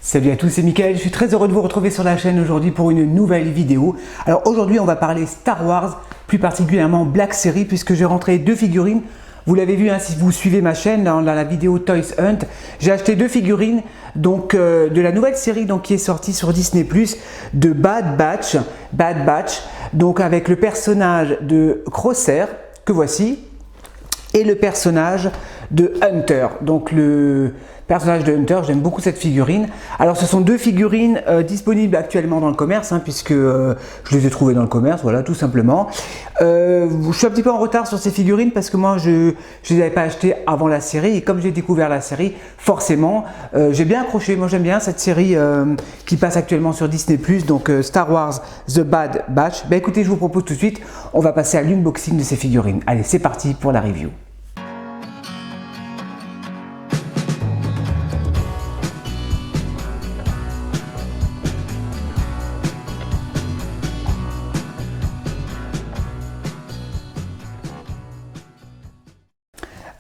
Salut à tous, c'est Mickaël, je suis très heureux de vous retrouver sur la chaîne aujourd'hui pour une nouvelle vidéo. Alors aujourd'hui on va parler Star Wars, plus particulièrement Black Series, puisque j'ai rentré deux figurines. Vous l'avez vu, hein, si vous suivez ma chaîne dans la vidéo Toys Hunt, j'ai acheté deux figurines donc, de la nouvelle série donc, qui est sortie sur Disney+, de Bad Batch, donc avec le personnage de Crosshair, que voici, et le personnage de Hunter, donc le personnage de Hunter. J'aime beaucoup cette figurine. Alors ce sont deux figurines disponibles actuellement dans le commerce, hein, puisque je les ai trouvées dans le commerce, voilà, tout simplement. Je suis un petit peu en retard sur ces figurines parce que moi je ne les avais pas achetées avant la série, et comme j'ai découvert la série, forcément j'ai bien accroché. Moi j'aime bien cette série qui passe actuellement sur Disney+, donc Star Wars The Bad Batch. Ben écoutez, je vous propose tout de suite, on va passer à l'unboxing de ces figurines. Allez, c'est parti pour la review.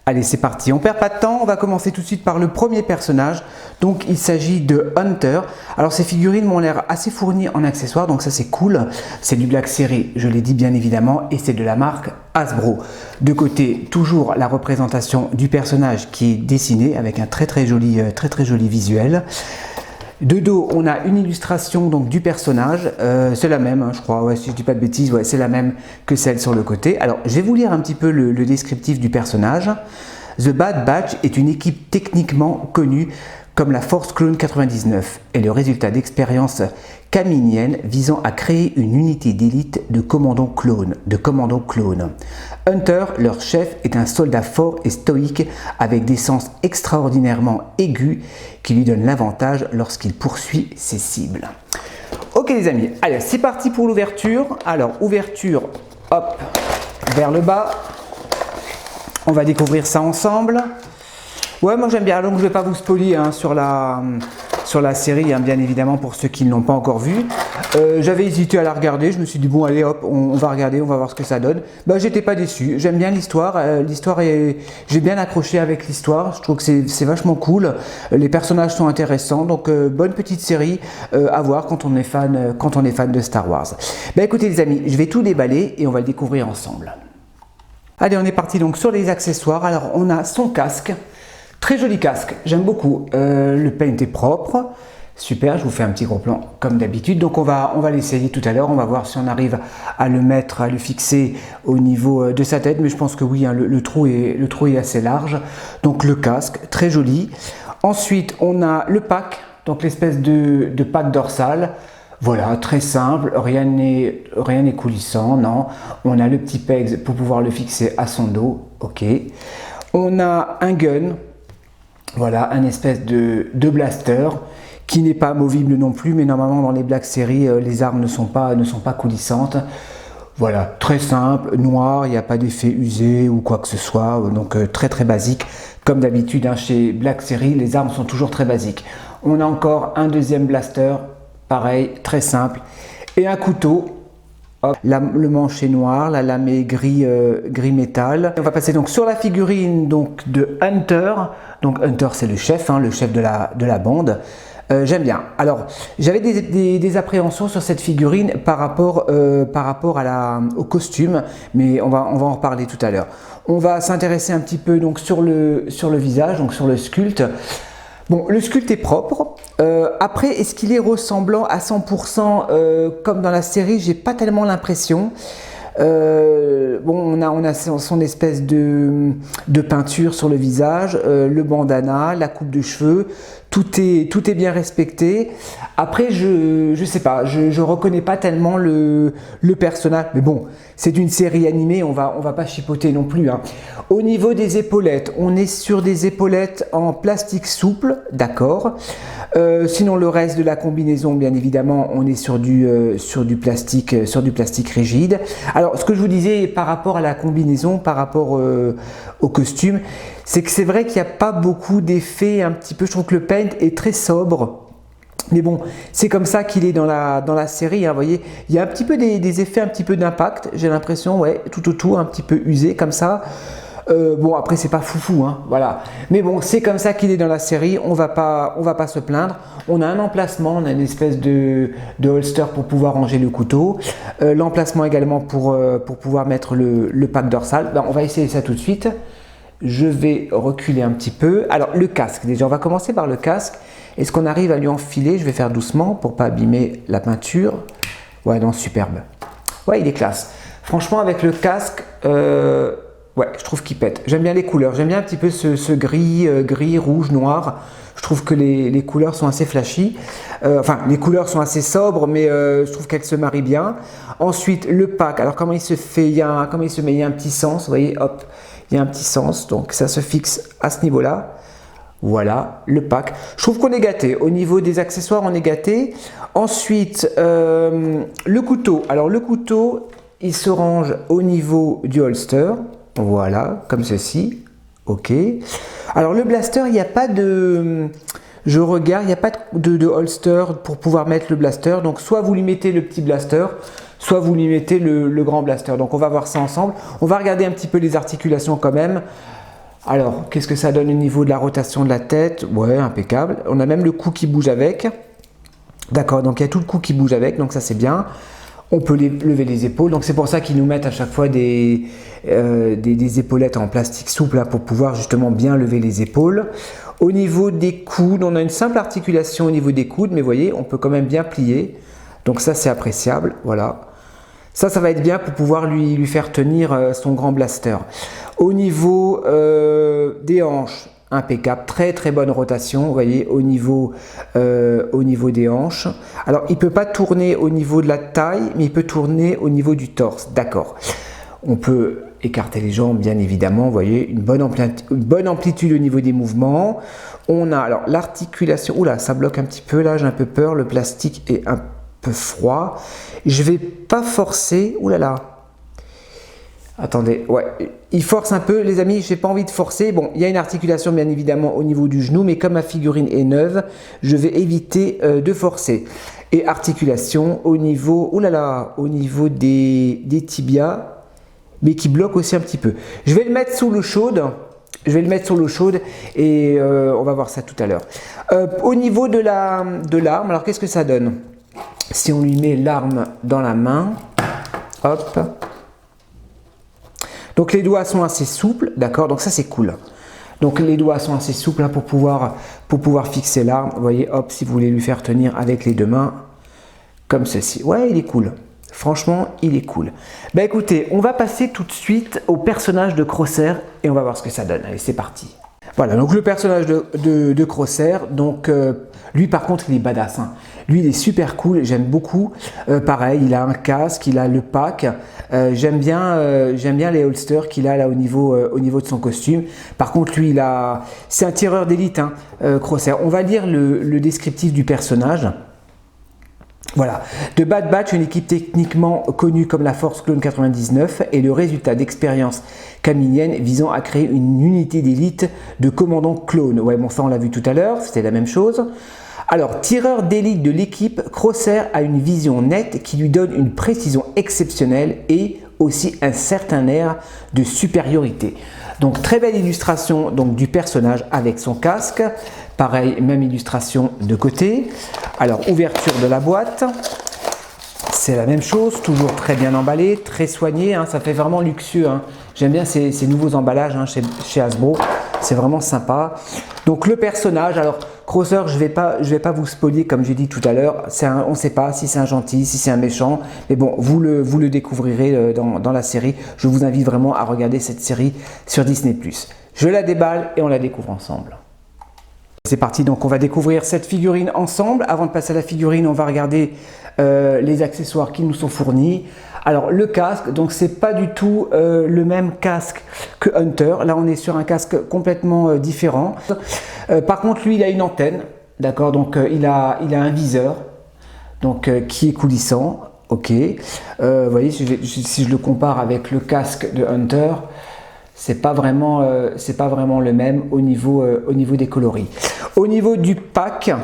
Allez, c'est parti, on perd pas de temps, on va commencer tout de suite par le premier personnage. Donc il s'agit de Hunter. Alors ces figurines m'ont l'air assez fournies en accessoires, donc ça c'est cool. C'est du Black Series, je l'ai dit bien évidemment, et c'est de la marque Hasbro. De côté, toujours la représentation du personnage qui est dessiné avec un très joli visuel. De dos, on a une illustration donc, du personnage, c'est la même, hein, je crois, ouais, si je ne dis pas de bêtises, ouais, c'est la même que celle sur le côté. Alors, je vais vous lire un petit peu le descriptif du personnage. The Bad Batch est une équipe techniquement connue comme la Force Clone 99 et le résultat d'expériences caminiennes visant à créer une unité d'élite de commandos clones. Hunter, leur chef, est un soldat fort et stoïque avec des sens extraordinairement aigus qui lui donnent l'avantage lorsqu'il poursuit ses cibles. Ok les amis, allez c'est parti pour l'ouverture. Alors ouverture, hop, vers le bas. On va découvrir ça ensemble. Ouais, moi j'aime bien, donc je ne vais pas vous spoiler hein, sur la série, hein, bien évidemment pour ceux qui ne l'ont pas encore vue. J'avais hésité à la regarder, je me suis dit bon allez hop, on va regarder, on va voir ce que ça donne. Bah j'étais pas déçu, j'aime bien l'histoire, j'ai bien accroché avec l'histoire, je trouve que c'est vachement cool, les personnages sont intéressants, donc bonne petite série à voir quand on est fan de Star Wars. Bah écoutez les amis, je vais tout déballer et on va le découvrir ensemble. Allez, on est parti donc sur les accessoires. Alors on a son casque. Très joli casque, j'aime beaucoup. Le paint est propre, super. Je vous fais un petit gros plan comme d'habitude. Donc on va l'essayer tout à l'heure. On va voir si on arrive à le mettre, à le fixer au niveau de sa tête. Mais je pense que oui, hein, le trou est assez large. Donc le casque, très joli. Ensuite, on a le pack, donc l'espèce de pack dorsal. Voilà, très simple, rien n'est coulissant, non. On a le petit pegs pour pouvoir le fixer à son dos, ok. On a un gun. Voilà, un espèce de blaster qui n'est pas amovible non plus, mais normalement dans les Black Series, les armes ne sont pas coulissantes. Voilà, très simple, noir, il n'y a pas d'effet usé ou quoi que ce soit, donc très basique. Comme d'habitude hein, chez Black Series, les armes sont toujours très basiques. On a encore un deuxième blaster, pareil, très simple, et un couteau. Hop, le manche est noir, la lame est gris métal. On va passer donc sur la figurine donc, de Hunter. Donc Hunter c'est le chef, hein, le chef de la bande. J'aime bien. Alors j'avais des appréhensions sur cette figurine par rapport au costume, mais on va en reparler tout à l'heure. On va s'intéresser un petit peu donc, sur le visage, donc sur le sculpte. Bon, le sculpte est propre. Après, est-ce qu'il est ressemblant à 100% comme dans la série? J'ai pas tellement l'impression. Bon, on a son espèce de peinture sur le visage, le bandana, la coupe de cheveux, tout est bien respecté. Après, je sais pas, je reconnais pas tellement le personnage, mais bon, c'est une série animée, on va pas chipoter non plus, hein. Au niveau des épaulettes, on est sur des épaulettes en plastique souple, d'accord. Sinon, le reste de la combinaison, bien évidemment, on est sur du plastique rigide. Alors, ce que je vous disais par rapport à la combinaison, par rapport au costume, c'est que c'est vrai qu'il n'y a pas beaucoup d'effets un petit peu. Je trouve que le paint est très sobre. Mais bon, c'est comme ça qu'il est dans la série, hein, vous voyez, il y a un petit peu des effets, un petit peu d'impact, j'ai l'impression, ouais, tout autour, un petit peu usé comme ça. Bon, après, c'est pas foufou, hein, voilà. Mais bon, c'est comme ça qu'il est dans la série, on va pas se plaindre. On a un emplacement, on a une espèce de holster pour pouvoir ranger le couteau. L'emplacement également pour pouvoir mettre le pack dorsal. Ben, on va essayer ça tout de suite. Je vais reculer un petit peu. Alors, le casque, déjà, on va commencer par le casque. Est-ce qu'on arrive à lui enfiler? Je vais faire doucement pour pas abîmer la peinture. Ouais, non, superbe. Ouais, il est classe. Franchement, avec le casque, ouais, je trouve qu'il pète. J'aime bien les couleurs. J'aime bien un petit peu ce gris, gris, rouge, noir. Je trouve que les couleurs sont assez flashy. Enfin, les couleurs sont assez sobres, mais je trouve qu'elles se marient bien. Ensuite, le pack. Alors, comment il se fait? Comment il se met? Il y a un petit sens. Vous voyez, hop, il y a un petit sens. Donc, ça se fixe à ce niveau-là. Voilà, le pack. Je trouve qu'on est gâté. Au niveau des accessoires, on est gâté. Ensuite, le couteau. Alors, le couteau, il se range au niveau du holster. Voilà, comme ceci. Ok. Alors, le blaster, il n'y a pas de... Je regarde, il n'y a pas de holster pour pouvoir mettre le blaster. Donc, soit vous lui mettez le petit blaster, soit vous lui mettez le grand blaster. Donc, on va voir ça ensemble. On va regarder un petit peu les articulations quand même. Alors, qu'est-ce que ça donne au niveau de la rotation de la tête? Ouais, impeccable. On a même le cou qui bouge avec. D'accord, donc il y a tout le cou qui bouge avec, donc ça c'est bien. On peut lever les épaules, donc c'est pour ça qu'ils nous mettent à chaque fois des épaulettes en plastique souple là, pour pouvoir justement bien lever les épaules. Au niveau des coudes, on a une simple articulation au niveau des coudes, mais vous voyez, on peut quand même bien plier. Donc ça c'est appréciable, voilà. Ça va être bien pour pouvoir lui faire tenir son grand blaster. Au niveau des hanches, impeccable, très très bonne rotation, vous voyez, au niveau des hanches. Alors, il ne peut pas tourner au niveau de la taille, mais il peut tourner au niveau du torse, d'accord. On peut écarter les jambes, bien évidemment, vous voyez, une bonne amplitude au niveau des mouvements. On a, alors, l'articulation, oula, ça bloque un petit peu, là, j'ai un peu peur, le plastique est un peu froid. Je vais pas forcer, oulala. Attendez, ouais, il force un peu, les amis, j'ai pas envie de forcer. Bon, il y a une articulation bien évidemment au niveau du genou, mais comme ma figurine est neuve, je vais éviter de forcer. Et articulation au niveau, au niveau des tibias, mais qui bloque aussi un petit peu. Je vais le mettre sous l'eau chaude. Et on va voir ça tout à l'heure. Au niveau de l'arme, alors qu'est-ce que ça donne? Si on lui met l'arme dans la main, hop. Donc les doigts sont assez souples, d'accord, donc ça c'est cool. Donc les doigts sont assez souples hein, pour pouvoir fixer l'arme. Vous voyez, hop, si vous voulez lui faire tenir avec les deux mains, comme ceci. Ouais, il est cool. Franchement, il est cool. Bah écoutez, on va passer tout de suite au personnage de Crosshair et on va voir ce que ça donne. Allez, c'est parti. Voilà, donc le personnage de Crosshair, donc lui par contre il est badass, hein. Lui il est super cool, j'aime beaucoup. Pareil, il a un casque, il a le pack, j'aime bien les holsters qu'il a là au niveau de son costume. Par contre lui c'est un tireur d'élite, hein, Crosshair. On va lire le descriptif du personnage. Voilà, The Bad Batch, une équipe techniquement connue comme la Force Clone 99, est le résultat d'expériences caminiennes visant à créer une unité d'élite de commandants clones. Ouais, bon, ça on l'a vu tout à l'heure, c'était la même chose. Alors, tireur d'élite de l'équipe, Crosshair a une vision nette qui lui donne une précision exceptionnelle et aussi un certain air de supériorité. Donc, très belle illustration donc, du personnage avec son casque. Pareil, même illustration de côté. Alors, ouverture de la boîte. C'est la même chose, toujours très bien emballé, très soigné. Hein, ça fait vraiment luxueux. Hein. J'aime bien ces nouveaux emballages hein, chez Hasbro. C'est vraiment sympa. Donc, le personnage. Alors, Crosshair, je vais pas vous spoiler comme j'ai dit tout à l'heure. On ne sait pas si c'est un gentil, si c'est un méchant. Mais bon, vous le découvrirez dans la série. Je vous invite vraiment à regarder cette série sur Disney+. Je la déballe et on la découvre ensemble. C'est parti, donc on va découvrir cette figurine ensemble. Avant de passer à la figurine, on va regarder les accessoires qui nous sont fournis. Alors le casque, donc c'est pas du tout le même casque que Hunter. Là on est sur un casque complètement différent. Par contre lui il a une antenne, d'accord, donc il a un viseur donc, qui est coulissant. Ok, vous voyez si je le compare avec le casque de Hunter, c'est pas vraiment le même au niveau des coloris. Au niveau du pack,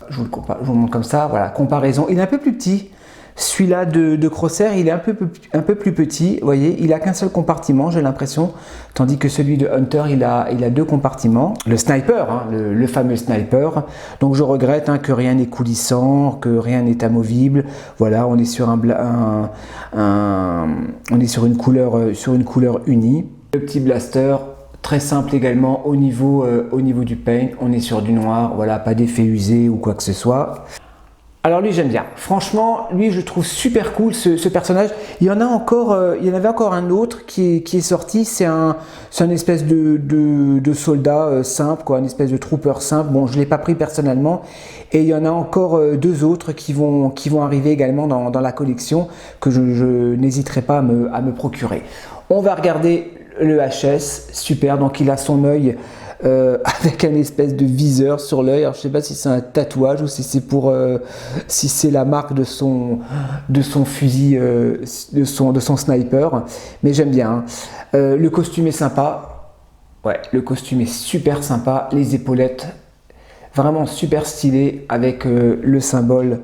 je vous le montre comme ça, voilà, comparaison, il est un peu plus petit, Celui-là de Crosshair, il est un peu plus petit. Vous voyez, il n'a qu'un seul compartiment, j'ai l'impression. Tandis que celui de Hunter, il a 2 compartiments. Le sniper, hein, le fameux sniper. Donc je regrette hein, que rien n'est coulissant, que rien n'est amovible. Voilà, on est sur, on est sur une couleur unie. Le petit blaster, très simple également au niveau du paint. On est sur du noir, voilà, pas d'effet usé ou quoi que ce soit. Alors lui j'aime bien, franchement lui je trouve super cool ce personnage. Il y en avait encore un autre qui est sorti, c'est un espèce de soldat simple, quoi, une espèce de trooper simple. Bon, je ne l'ai pas pris personnellement, et il y en a encore 2 autres qui vont arriver également dans la collection, que je n'hésiterai pas à me procurer. On va regarder le HS, super, donc il a son œil avec un espèce de viseur sur l'œil. Alors je sais pas si c'est un tatouage ou si c'est si c'est la marque de son fusil, de son sniper, mais j'aime bien hein. Le costume est sympa, ouais, le costume est super sympa, les épaulettes vraiment super stylé avec le symbole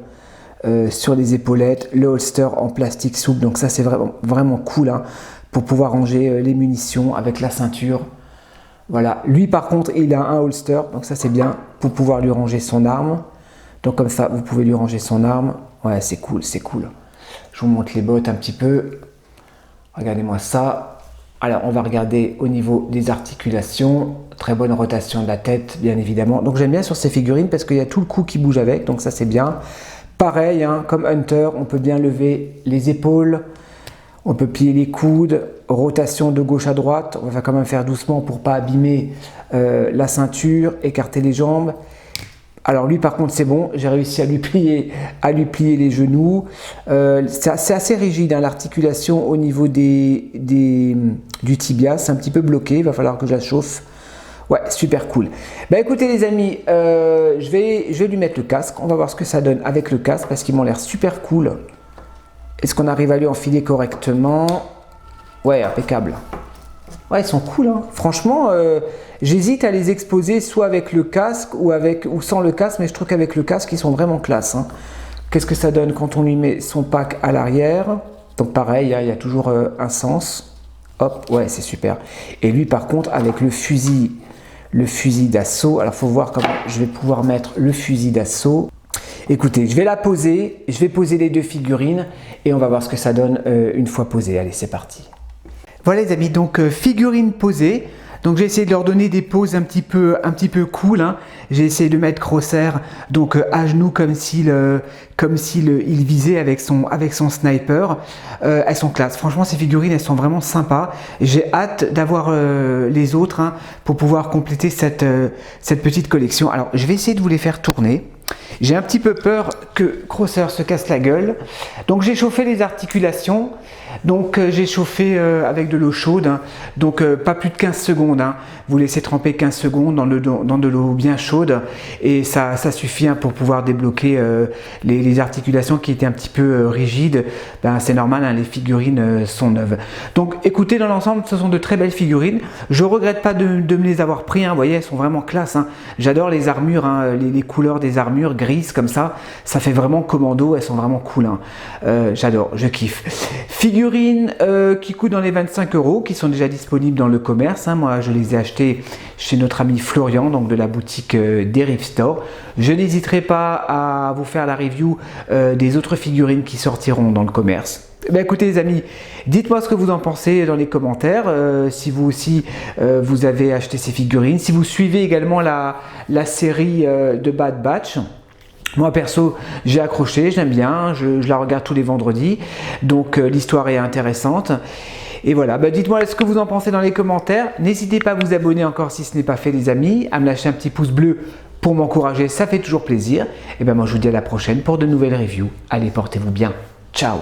sur les épaulettes, le holster en plastique souple, donc ça c'est vraiment cool hein, pour pouvoir ranger les munitions avec la ceinture. Voilà, lui par contre il a un holster, donc ça c'est bien pour pouvoir lui ranger son arme. Donc comme ça vous pouvez lui ranger son arme. Ouais, c'est cool, c'est cool. Je vous montre les bottes un petit peu. Regardez-moi ça. Alors on va regarder au niveau des articulations. Très bonne rotation de la tête bien évidemment. Donc j'aime bien sur ces figurines parce qu'il y a tout le cou qui bouge avec, donc ça c'est bien. Pareil, hein, comme Hunter, on peut bien lever les épaules. On peut plier les coudes, rotation de gauche à droite. On va quand même faire doucement pour ne pas abîmer la ceinture, écarter les jambes. Alors lui par contre c'est bon, j'ai réussi à lui plier les genoux. C'est assez rigide hein, l'articulation au niveau du tibia, c'est un petit peu bloqué, il va falloir que je la chauffe. Ouais, super cool. Bah écoutez les amis, je vais lui mettre le casque, on va voir ce que ça donne avec le casque parce qu'ils m'ont l'air super cool. Est-ce qu'on arrive à lui enfiler correctement? Ouais, impeccable. Ouais, ils sont cool, hein. Franchement, j'hésite à les exposer soit avec le casque ou sans le casque, mais je trouve qu'avec le casque, ils sont vraiment classe, hein. Qu'est-ce que ça donne quand on lui met son pack à l'arrière? Donc pareil, il y a toujours un sens. Hop, ouais, c'est super. Et lui, par contre, avec le fusil d'assaut, alors il faut voir comment je vais pouvoir mettre le fusil d'assaut. Écoutez, je vais la poser, je vais poser les 2 figurines et on va voir ce que ça donne une fois posées. Allez, c'est parti. Voilà les amis, donc figurines posées. Donc j'ai essayé de leur donner des poses un petit peu cool, hein. J'ai essayé de mettre Crosshair donc à genoux comme s'il visait avec son sniper. Elles sont classe. Franchement ces figurines elles sont vraiment sympas. J'ai hâte d'avoir les autres hein, pour pouvoir compléter cette petite collection. Alors je vais essayer de vous les faire tourner. J'ai un petit peu peur que Crosshair se casse la gueule. Donc j'ai chauffé les articulations. Donc j'ai chauffé avec de l'eau chaude, hein. Donc pas plus de 15 secondes, hein. Vous laissez tremper 15 secondes dans de l'eau bien chaude et ça suffit hein, pour pouvoir débloquer les articulations qui étaient un petit peu rigides. Ben, c'est normal, hein, les figurines sont neuves. Donc écoutez, dans l'ensemble ce sont de très belles figurines. Je regrette pas de me les avoir pris, hein. Vous voyez, elles sont vraiment classe, hein. J'adore les armures, hein, les couleurs des armures grises comme ça fait vraiment commando, elles sont vraiment cool, hein. J'adore, je kiffe. Figurines qui coûtent dans les 25 €, qui sont déjà disponibles dans le commerce, hein. Moi je les ai achetées chez notre ami Florian, donc de la boutique Derive Store. Je n'hésiterai pas à vous faire la review des autres figurines qui sortiront dans le commerce. Ben écoutez les amis, dites-moi ce que vous en pensez dans les commentaires, si vous aussi vous avez acheté ces figurines, si vous suivez également la série de Bad Batch. Moi perso j'ai accroché, j'aime bien, je la regarde tous les vendredis, donc l'histoire est intéressante. Et voilà, bah dites-moi ce que vous en pensez dans les commentaires. N'hésitez pas à vous abonner encore si ce n'est pas fait les amis, à me lâcher un petit pouce bleu pour m'encourager, ça fait toujours plaisir. Et ben moi je vous dis à la prochaine pour de nouvelles reviews. Allez, portez-vous bien, ciao.